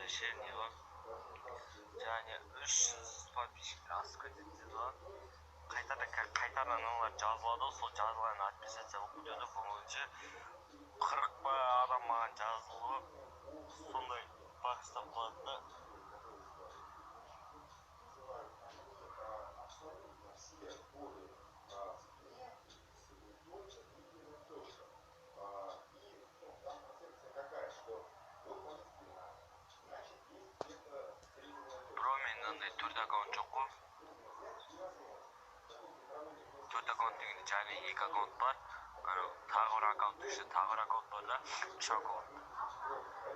решениеға және 300 подписчиктер асып кетеді деді. Қайтадан олар жазылады, сол жазылған отписаться болып кетеді. Көңілінше 40 ба адам маған жазылып, сондай бақыстап қалады да. Бро, менде андай 4 аккаунт жоқ қой. 4 аккаунт дегенде және 2 аккаунт бар. Тағы бір аккаунт бар да 3 аккаунт.